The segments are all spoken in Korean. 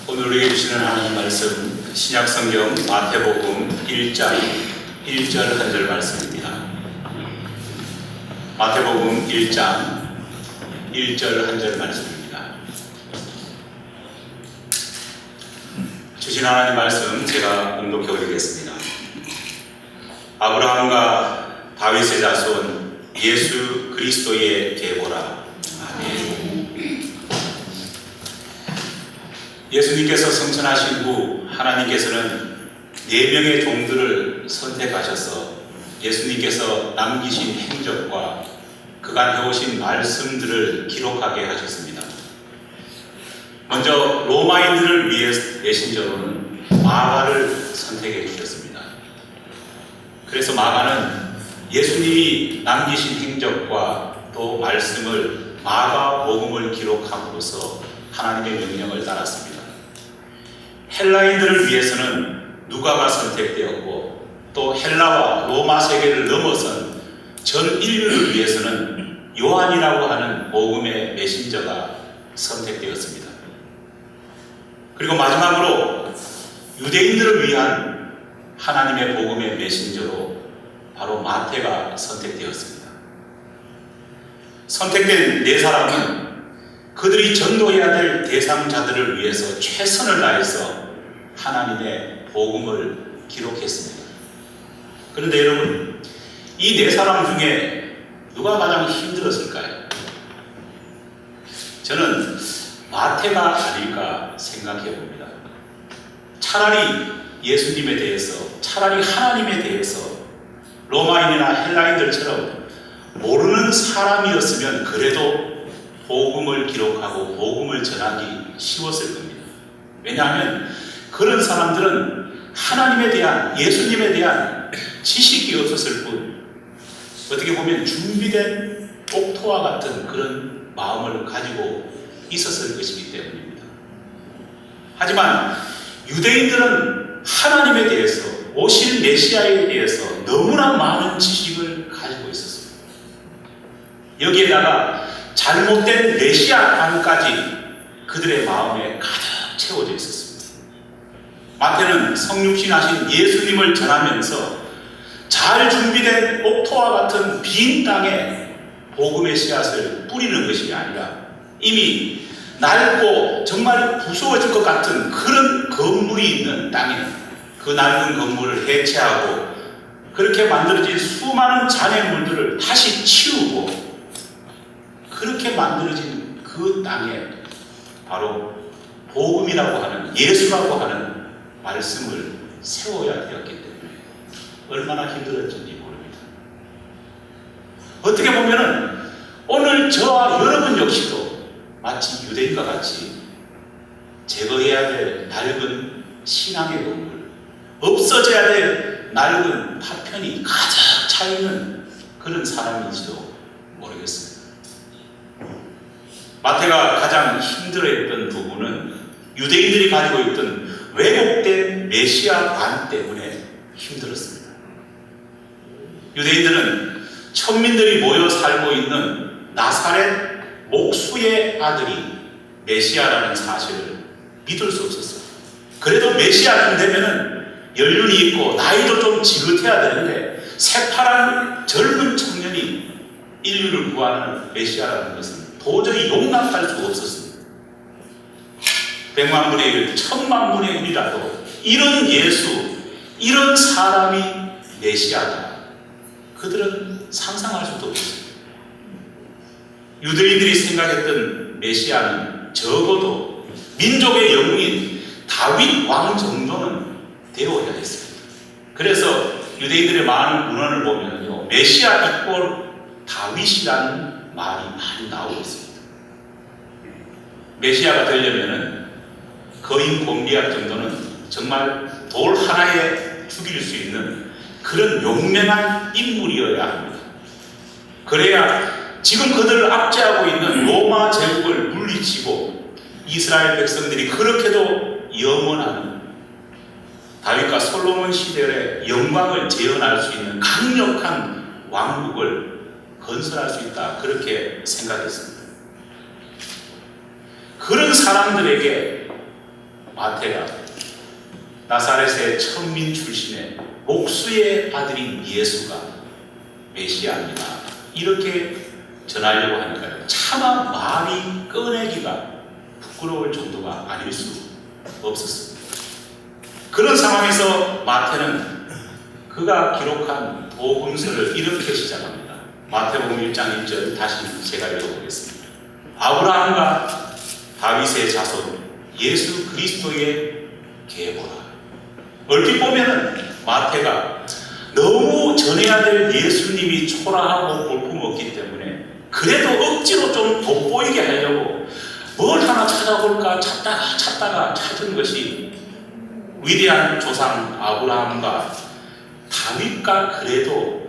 오늘 우리에게 주시는 하나님 말씀 신약성경 마태복음 1장 1절 한 절 말씀입니다. 마태복음 1장 1절 한 절 말씀입니다. 주신 하나님 말씀 제가 봉독해 드리겠습니다. 아브라함과 다윗의 자손 예수 그리스도의 계보라. 아멘. 예수님께서 성천하신 후 하나님께서는 4명의 종들을 선택하셔서 예수님께서 남기신 행적과 그간 해오신 말씀들을 기록하게 하셨습니다. 먼저 로마인들을 위해 메신저로는 마가를 선택해 주셨습니다. 그래서 마가는 예수님이 남기신 행적과 또 말씀을 마가복음을 기록함으로써 하나님의 명령을 따랐습니다. 헬라인들을 위해서는 누가가 선택되었고 또 헬라와 로마 세계를 넘어선 전 인류를 위해서는 요한이라고 하는 복음의 메신저가 선택되었습니다. 그리고 마지막으로 유대인들을 위한 하나님의 복음의 메신저로 바로 마태가 선택되었습니다. 선택된 4사람은 그들이 전도해야 될 대상자들을 위해서 최선을 다해서 하나님의 복음을 기록했습니다. 그런데 여러분, 이 4사람 중에 누가 가장 힘들었을까요? 저는 마태가 아닐까 생각해 봅니다. 차라리 예수님에 대해서, 차라리 하나님에 대해서 로마인이나 헬라인들처럼 모르는 사람이었으면 그래도 복음을 기록하고 복음을 전하기 쉬웠을 겁니다. 왜냐하면 그런 사람들은 하나님에 대한, 예수님에 대한 지식이 없었을 뿐 어떻게 보면 준비된 옥토와 같은 그런 마음을 가지고 있었을 것이기 때문입니다. 하지만 유대인들은 하나님에 대해서, 오실 메시아에 대해서 너무나 많은 지식을 가지고 있었습니다. 여기에다가 잘못된 메시아관까지 그들의 마음에 가득 채워져 있었습니다. 마태는 성육신하신 예수님을 전하면서 잘 준비된 옥토와 같은 빈 땅에 복음의 씨앗을 뿌리는 것이 아니라 이미 낡고 정말 부수어질 것 같은 그런 건물이 있는 땅에 그 낡은 건물을 해체하고 그렇게 만들어진 수많은 잔해물들을 다시 치우고 그렇게 만들어진 그 땅에 바로 복음이라고 하는, 예수라고 하는 말씀을 세워야 되었기 때문에 얼마나 힘들었는지 모릅니다. 어떻게 보면은 오늘 저와 여러분 역시도 마치 유대인과 같이 제거해야 될 낡은 신앙의 건물, 없어져야 될 낡은 파편이 가득 차있는 그런 사람인지도 모르겠습니다. 마태가 가장 힘들어했던 부분은 유대인들이 가지고 있던 왜곡된 메시아관 때문에 힘들었습니다. 유대인들은 천민들이 모여 살고 있는 나사렛 목수의 아들이 메시아라는 사실을 믿을 수 없었어요. 그래도 메시아쯤 되면은 연륜이 있고 나이도 좀 지긋해야 되는데 새파란 젊은 청년이 인류를 구하는 메시아라는 것은 도저히 용납할 수 없었습니다. 100만 분의 1, 1000만 분의 1이라도 이런 예수, 이런 사람이 메시아다. 그들은 상상할 수도 없습니다. 유대인들이 생각했던 메시아는 적어도 민족의 영웅인 다윗 왕 정도는 되어야 했습니다. 그래서 유대인들의 많은 문헌을 보면요, 메시아 이꼴 다윗이라는 말이 많이 나오고 있습니다. 메시아가 되려면은 거인 공리학 정도는 정말 돌 하나에 죽일 수 있는 그런 용맹한 인물이어야 합니다. 그래야 지금 그들을 압제하고 있는 로마 제국을 물리치고 이스라엘 백성들이 그렇게도 염원하는 다윗과 솔로몬 시대의 영광을 재현할 수 있는 강력한 왕국을 건설할 수 있다. 그렇게 생각했습니다. 그런 사람들에게 마태가 나사렛의 천민 출신의 목수의 아들인 예수가 메시아입니다, 이렇게 전하려고 하니까요, 차마 말이 꺼내기가 부끄러울 정도가 아닐 수 없었습니다. 그런 상황에서 마태는 그가 기록한 복음서를 이렇게 시작합니다. 마태복음 1장 1절 다시 제가 읽어보겠습니다. 아브라함과 다윗의 자손 예수 그리스도의 계보라. 얼핏 보면은 마태가 너무 전해야 될 예수님이 초라하고 볼품없기 때문에 그래도 억지로 좀 돋보이게 하려고 뭘 하나 찾아볼까 찾다가 찾은 것이 위대한 조상 아브라함과 다윗과 그래도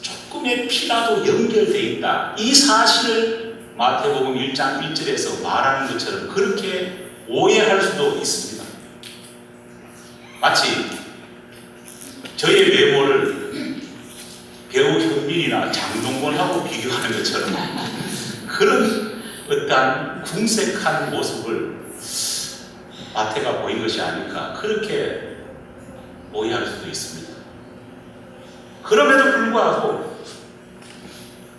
조금의 피라도 연결되어 있다, 이 사실을 마태복음 1장 1절에서 말하는 것처럼 그렇게 오해할 수도 있습니다. 마치 저의 외모를 배우 현빈이나 장동건하고 비교하는 것처럼 그런 어떠한 궁색한 모습을 마태가 보인 것이 아닐까, 그렇게 오해할 수도 있습니다. 그럼에도 불구하고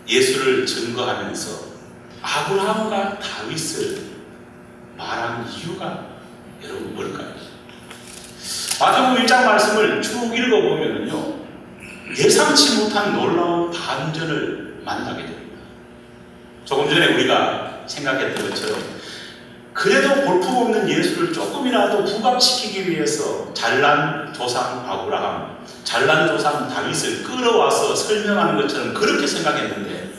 예수를 증거하면서 아브라함과 다윗을 말한 이유가 여러분 뭘까요? 마태복음 1장 말씀을 쭉 읽어보면요, 예상치 못한 놀라운 반전을 만나게 됩니다. 조금 전에 우리가 생각했던 것처럼 그래도 볼품없는 예수를 조금이라도 부각시키기 위해서 잘난 조상 아브라함, 잘난 조상 다윗을 끌어와서 설명하는 것처럼 그렇게 생각했는데,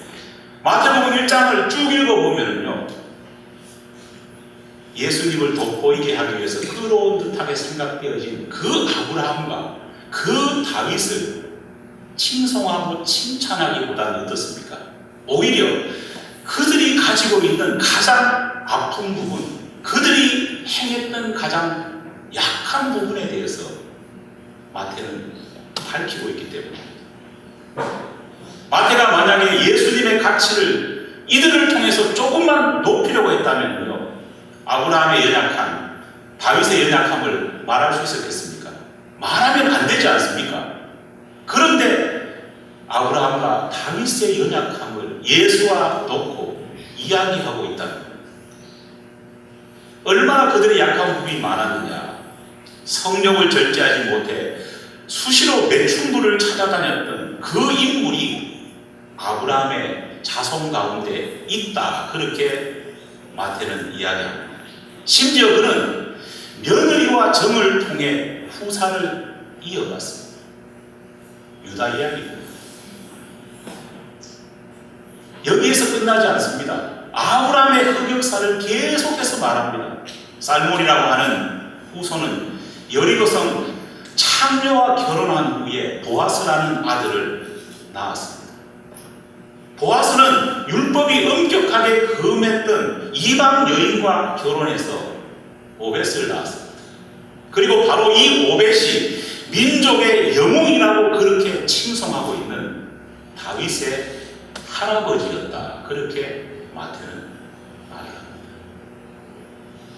마태복음 1장을 쭉 읽어보면요, 예수님을 돋보이게 하기 위해서 끌어온 듯하게 생각되어진 그 아브라함과 그 다윗을 칭송하고 칭찬하기보다는 어떻습니까? 오히려 그들이 가지고 있는 가장 아픈 부분, 그들이 행했던 가장 약한 부분에 대해서 마태는 밝히고 있기 때문입니다. 마태가 만약에 예수님의 가치를 이들을 통해서 조금만 높이려고 했다면요, 아브라함의 연약함, 다윗의 연약함을 말할 수 있었겠습니까? 말하면 안 되지 않습니까? 그런데 아브라함과 다윗의 연약함을 예수와 놓고 이야기하고 있다는 거예요. 얼마나 그들의 약한 부분이 많았느냐. 성령을 절제하지 못해 수시로 매춘부를 찾아다녔던 그 인물이 아브라함의 자손 가운데 있다, 그렇게 마태는 이야기합니다. 심지어 그는 며느리와 정을 통해 후사를 이어갔습니다. 유다 이야기입니다. 여기에서 끝나지 않습니다. 아브라함의 흑역사를 계속해서 말합니다. 살몬이라고 하는 후손은 여리고성 창녀와 결혼한 후에 보아스라는 아들을 낳았습니다. 보아스는 율법이 엄격하게 금했던 이방 여인과 결혼해서 오벳을 낳았습니다. 그리고 바로 이 오벳이 민족의 영웅이라고 그렇게 칭송하고 있는 다윗의 할아버지였다, 그렇게 마태는 말합니다.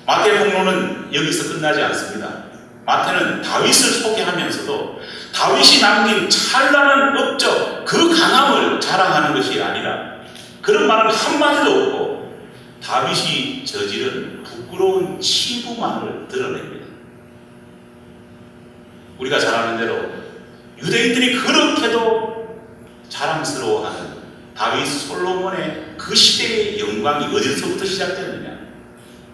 마태 폭로는 여기서 끝나지 않습니다. 마태는 다윗을 소개하면서도 다윗이 남긴 찬란한 업적, 그 강함을 자랑하는 것이 아니라 그런 말은 한마디도 없고 다윗이 저지른 부끄러운 치부만을 드러냅니다. 우리가 잘 아는 대로 유대인들이 그렇게도 자랑스러워하는 다윗 솔로몬의 그 시대의 영광이 어디서부터 시작됐느냐?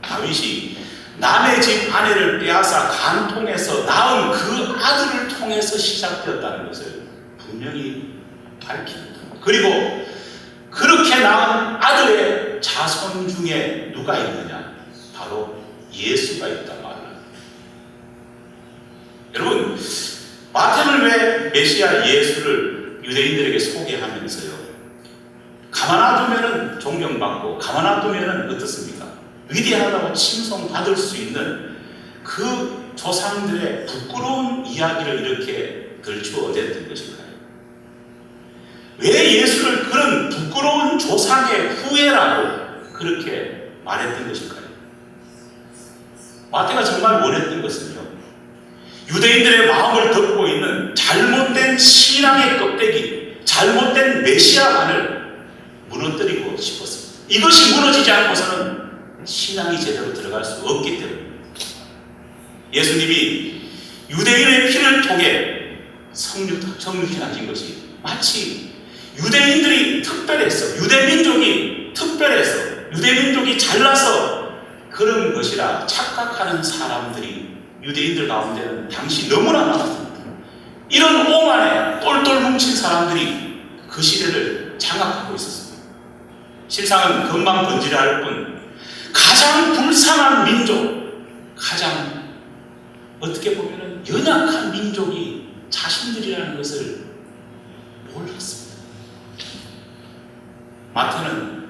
다윗이 남의 집 아내를 빼앗아 간통해서 낳은 그 아들을 통해서 시작되었다는 것을 분명히 밝힙니다. 그리고 그렇게 낳은 아들의 자손 중에 누가 있느냐? 바로 예수가 있다 말합니다. 여러분, 마태는 왜 메시아 예수를 유대인들에게 소개하면서요, 가만 놔두면은 존경받고 가만 놔두면은 어떻습니까? 위대하다고 칭송받을 수 있는 그 조상들의 부끄러운 이야기를 이렇게 들추어냈던 것일까요? 왜 예수를 그런 부끄러운 조상의 후예라고 그렇게 말했던 것일까요? 마태가 정말 원했던 것은요, 유대인들의 마음을 덮고 있는 잘못된 신앙의 껍데기, 잘못된 메시아관을 무너뜨리고 싶었습니다. 이것이 무너지지 않고서는 신앙이 제대로 들어갈 수 없기 때문입니다. 예수님이 유대인의 피를 통해 성육하신 것이 마치 유대인들이 특별해서, 유대민족이 특별해서, 유대민족이 잘나서 그런 것이라 착각하는 사람들이 유대인들 가운데는 당시 너무나 많았습니다. 이런 오만에 똘똘 뭉친 사람들이 그 시대를 장악하고 있었습니다. 실상은 금방 번지르할 뿐 가장 불쌍한 민족, 가장 어떻게 보면 연약한 민족이 자신들이라는 것을 몰랐습니다. 마태는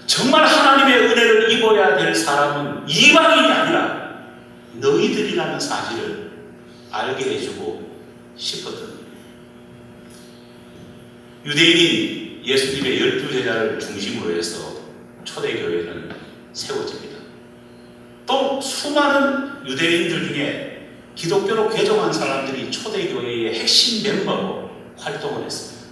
정말 하나님의 은혜를 입어야 될 사람은 이방인이 아니라 너희들이라는 사실을 알게 해주고 싶었던 겁니다. 유대인인 예수님의 12제자를 중심으로 해서 초대교회는 세워집니다. 또 수많은 유대인들 중에 기독교로 개종한 사람들이 초대교회의 핵심 멤버로 활동을 했습니다.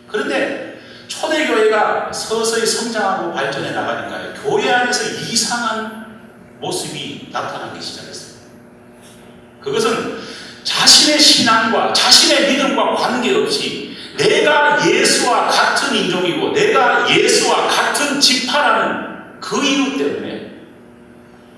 그런데 초대교회가 서서히 성장하고 발전해 나가니까요, 교회 안에서 이상한 모습이 나타나기 시작했습니다. 그것은 자신의 신앙과 자신의 믿음과 관계없이 내가 예수와 같은 인종이고 내가 예수와 같은 지파라는 그 이유 때문에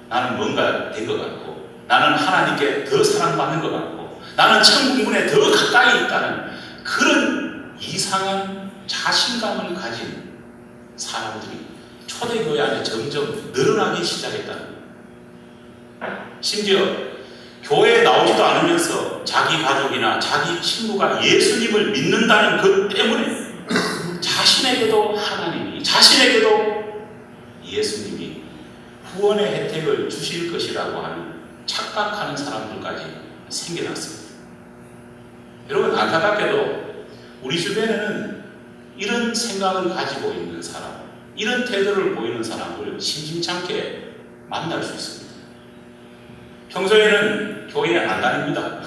나는 뭔가 된 것 같고, 나는 하나님께 더 사랑받는 것 같고, 나는 천국문에 더 가까이 있다는 그런 이상한 자신감을 가진 사람들이 초대교회 안에 점점 늘어나기 시작했다는 거예요. 심지어 교회에 나오지도 않으면서 자기 가족이나 자기 친구가 예수님을 믿는다는 것 때문에 자신에게도 하나님이, 자신에게도 예수님이 구원의 혜택을 주실 것이라고 하는 착각하는 사람들까지 생겨났습니다. 여러분, 안타깝게도 우리 주변에는 이런 생각을 가지고 있는 사람, 이런 태도를 보이는 사람을 심심찮게 만날 수 있습니다. 평소에는 교회에 안 다닙니다.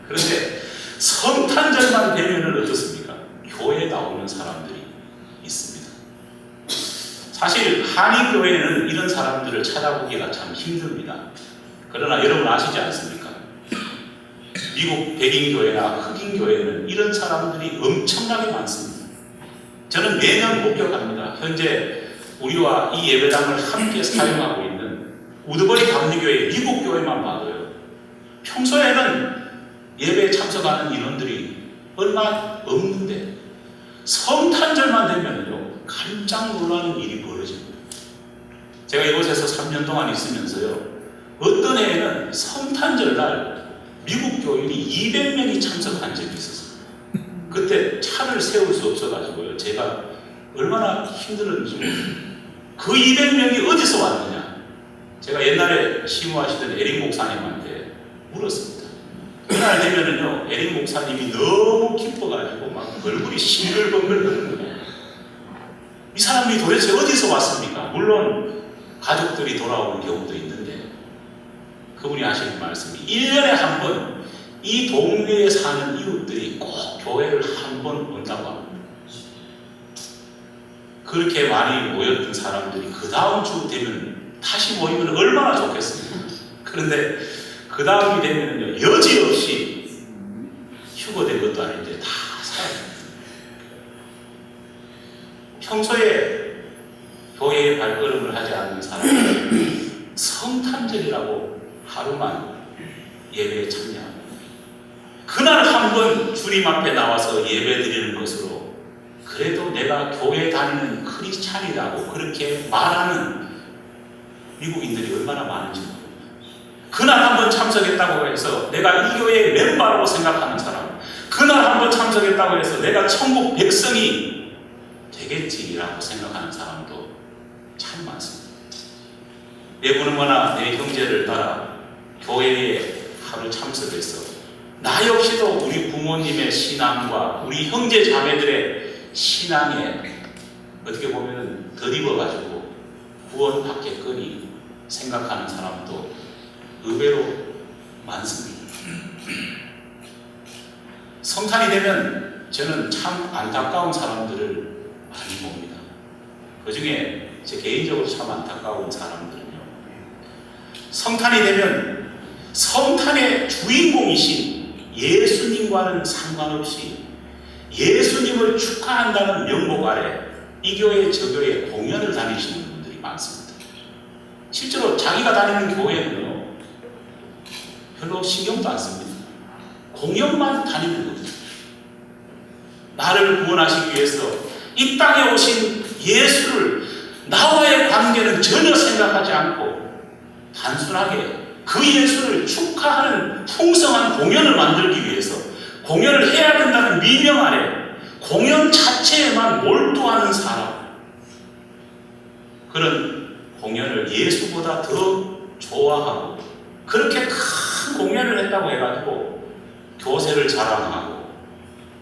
그런데 성탄절만 되면 어떻습니까? 교회에 나오는 사람들이 있습니다. 사실 한인교회는 이런 사람들을 찾아보기가 참 힘듭니다. 그러나 여러분 아시지 않습니까? 미국 백인교회나 흑인교회는 이런 사람들이 엄청나게 많습니다. 저는 매년 목격합니다. 현재 우리와 이 예배당을 함께 사용하고 있는 우드버리 감리교회 미국 교회만 봐도요, 평소에는 예배에 참석하는 인원들이 얼마 없는데 성탄절만 되면요 깜짝 놀라는 일이 벌어집니다. 제가 이곳에서 3년 동안 있으면서요, 어떤 해에는 성탄절날 미국 교인이 200명이 참석한 적이 있었어요. 그때 차를 세울 수 없어가지고요, 제가 얼마나 힘들었는지 그 200명이 어디서 왔느냐, 제가 옛날에 심호하시던 에릭 목사님한테 물었습니다. 그날 되면은요, 에릭 목사님이 너무 기뻐가지고 막 얼굴이 싱글벙글거리는 거예요. 이 사람이 도대체 어디서 왔습니까? 물론 가족들이 돌아오는 경우도 있는데, 그분이 하시는 말씀이 1년에 한 번 이 동네에 사는 이웃들이 꼭 교회를 한 번 온다고 합니다. 그렇게 많이 모였던 사람들이 그 다음 주 되면 다시 모이면 얼마나 좋겠습니까? 그런데 그 다음이 되면요, 여지없이 휴거된 것도 아닌데 다 사야 됩니다. 평소에 교회에 발걸음을 하지 않는 사람들은 성탄절이라고 하루만 예배에 참여합니다. 그날 한 번 주님 앞에 나와서 예배 드리는 것으로 그래도 내가 교회 다니는 크리스찬이라고 그렇게 말하는 미국인들이 얼마나 많은지 모릅니다. 그날 한 번 참석했다고 해서 내가 이 교회의 멤버라고 생각하는 사람, 그날 한 번 참석했다고 해서 내가 천국 백성이 되겠지라고 생각하는 사람도 참 많습니다. 내 부모나 내 형제를 따라 교회에 하루 참석해서 나 역시도 우리 부모님의 신앙과 우리 형제 자매들의 신앙에 어떻게 보면 덧입어가지고 구원받겠거니 생각하는 사람도 의외로 많습니다. 성탄이 되면 저는 참 안타까운 사람들을 많이 봅니다. 그 중에 제 개인적으로 참 안타까운 사람들은요, 성탄이 되면 성탄의 주인공이신 예수님과는 상관없이 예수님을 축하한다는 명목 아래 이 교회 저 교회 공연을 다니시는 분들이 많습니다. 실제로 자기가 다니는 교회는요 별로 신경도 안 씁니다. 공연만 다니는 거죠. 나를 구원하시기 위해서 이 땅에 오신 예수를 나와의 관계는 전혀 생각하지 않고 단순하게 그 예수를 축하하는 풍성한 공연을 만들기 위해서 공연을 해야 된다는 미명 아래 공연 자체에만 몰두하는 사람, 그런 공연을 예수보다 더 좋아하고 그렇게 큰 공연을 했다고 해가지고 교세를 자랑하고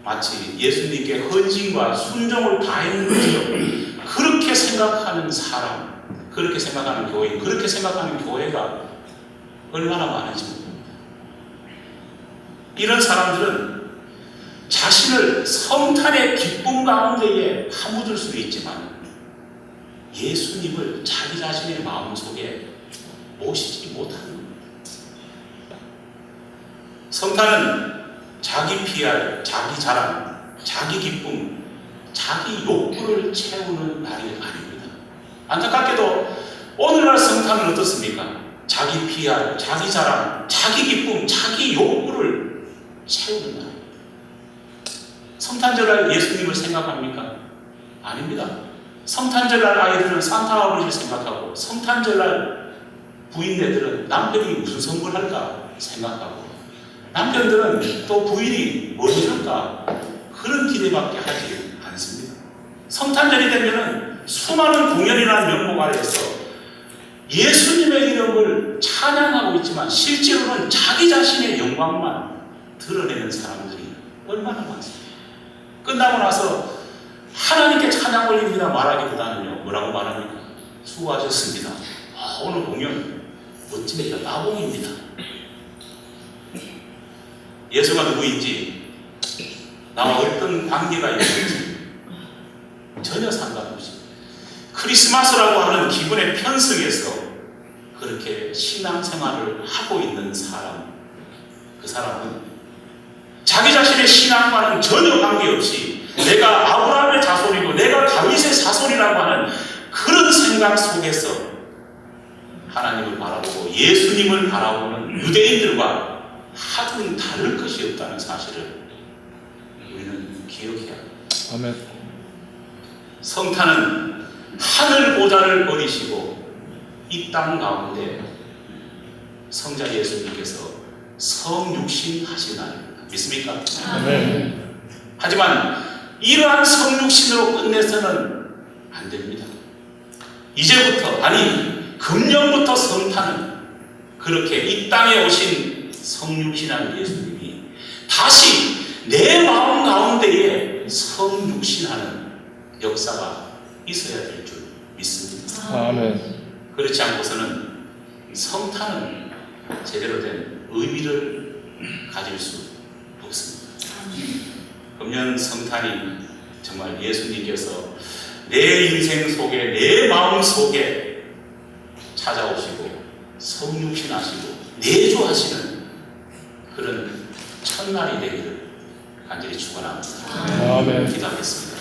마치 예수님께 헌신과 순종을 다했는 것처럼 그렇게 생각하는 사람, 그렇게 생각하는 교인, 그렇게 생각하는 교회가 얼마나 많은지 모릅니다. 이런 사람들은 자신을 성탄의 기쁨 가운데에 파묻을 수도 있지만 예수님을 자기 자신의 마음속에 모시지 못하는 겁니다. 성탄은 자기 PR, 자기 자랑, 자기 기쁨, 자기 욕구를 채우는 날이 아닙니다. 안타깝게도 오늘날 성탄은 어떻습니까? 자기 PR, 자기 자랑, 자기 기쁨, 자기 욕구를 채우는 날. 성탄절날 예수님을 생각합니까? 아닙니다. 성탄절날 아이들은 산타 아버지를 생각하고 성탄절날 부인네들은 남편이 무슨 선물을 할까 생각하고 남편들은 또 부인이 뭘 해줄까 그런 기대밖에 하지 않습니다. 성탄절이 되면은 수많은 공연이라는 명목 아래에서 예수님의 이름을 찬양하고 있지만 실제로는 자기 자신의 영광만 드러내는 사람들이 얼마나 많습니까? 끝나고 나서 하나님께 찬양 올립니다 말하기보다는요 뭐라고 말합니까? 수고하셨습니다. 오늘 공연 멋집니다. 나봉입니다. 예수가 누구인지 나와 어떤 관계가 있는지 전혀 상관없이 크리스마스라고 하는 기분의 편성에서 그렇게 신앙생활을 하고 있는 사람, 그 사람은 자기 자신의 신앙과는 전혀 관계없이 내가 아브라함의 자손이고 내가 다윗의 자손이라고 하는 그런 생각 속에서 하나님을 바라보고 예수님을 바라보는 유대인들과 하등 다를 것이 없다는 사실을 우리는 기억해야 합니다. 아멘. 성탄은 하늘 보좌를 버리시고 이 땅 가운데 성자 예수님께서 성육신 하신 날입니다. 믿습니까? 아멘. 하지만 이러한 성육신으로 끝내서는 안 됩니다. 이제부터 아니 금년부터 성탄은 그렇게 이 땅에 오신 성육신하는 예수님이 다시 내 마음 가운데에 성육신하는 역사가 있어야 될 줄 믿습니다. 아멘. 그렇지 않고서는 성탄은 제대로 된 의미를 가질 수 없습니다. 금년 성탄이 정말 예수님께서 내 인생 속에 내 마음 속에 찾아오시고 성육신하시고 내주하시는 그런 첫날이 되기를 간절히 축원합니다. 아멘. 기도하겠습니다.